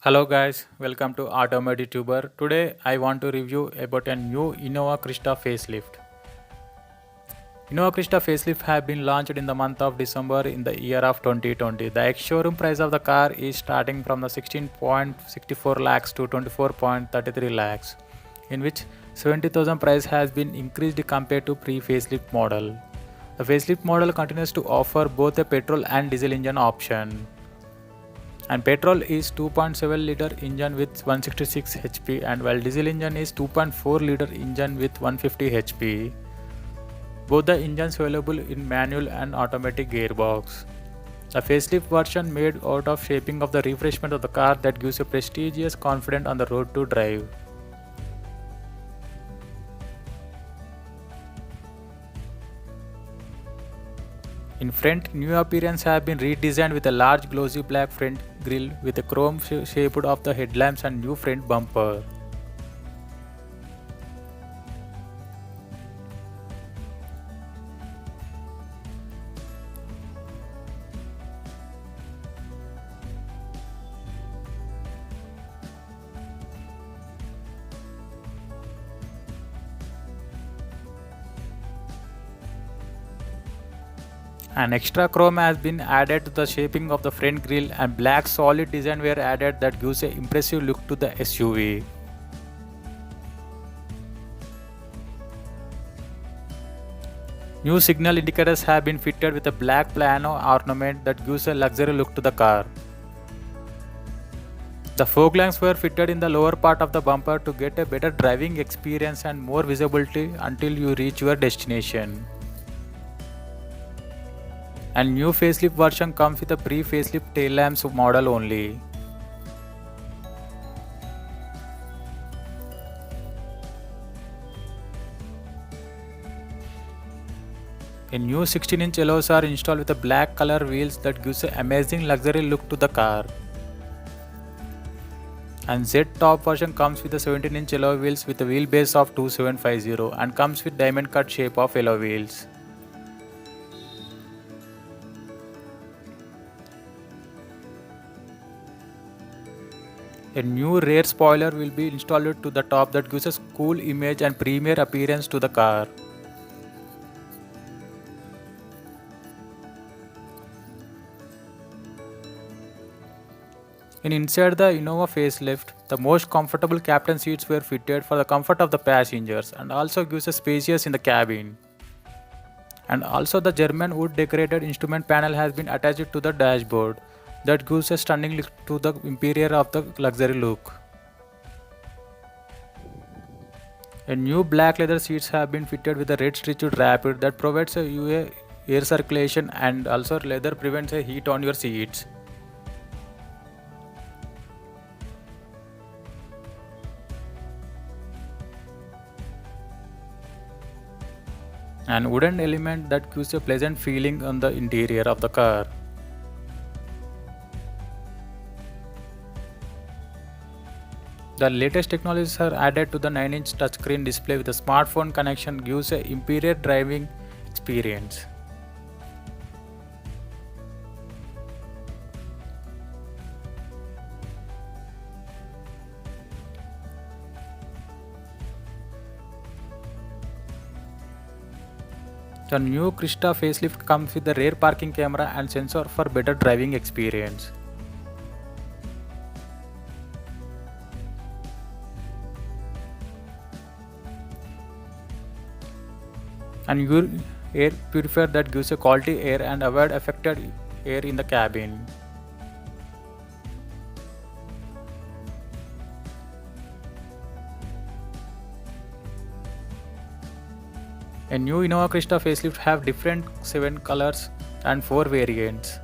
Hello guys, welcome to Automotive Tuber. Today I want to review about a new Innova Krista facelift. Innova Krista facelift have been launched in the month of December in the year of 2020. The ex-showroom price of the car is starting from the 16.64 lakhs to 24.33 lakhs, in which 70,000 price has been increased compared to pre-facelift model. The facelift model continues to offer both a petrol and diesel engine option, and petrol is 2.7 liter engine with 166 HP, and while diesel engine is 2.4 liter engine with 150 HP. Both the engines available in manual and automatic gearbox. The facelift version made out of shaping of the refreshment of the car that gives a prestigious confidence on the road to drive. In front, new appearance have been redesigned with a large glossy black front grille with a chrome shaped of the headlamps and new front bumper. An extra chrome has been added to the shaping of the front grille, and black solid design were added that gives an impressive look to the SUV. New signal indicators have been fitted with a black plano ornament that gives a luxury look to the car. The fog lamps were fitted in the lower part of the bumper to get a better driving experience and more visibility until you reach your destination. And new facelift version comes with a pre-facelift tail lamps model only. A new 16-inch alloys are installed with a black color wheels that gives an amazing luxury look to the car. And Z top version comes with a 17-inch alloy wheels with a wheelbase of 2750 and comes with diamond cut shape of alloy wheels. A new rear spoiler will be installed to the top that gives a cool image and premier appearance to the car. Inside the Innova facelift, the most comfortable captain seats were fitted for the comfort of the passengers and also gives a spacious in the cabin. And also the German wood decorated instrument panel has been attached to the dashboard that gives a stunning look to the interior of the luxury look. A new black leather seats have been fitted with a red stitched wrapper that provides a UA air circulation, and also leather prevents a heat on your seats. And wooden element that gives a pleasant feeling on the interior of the car. The latest technologies are added to the 9-inch touchscreen display with a smartphone connection gives a superior driving experience. The new Krista facelift comes with the rear parking camera and sensor for better driving experience. And your air purifier that gives a quality air and avoid affected air in the cabin. A new Innova Krista facelift have different 7 colors and 4 variants.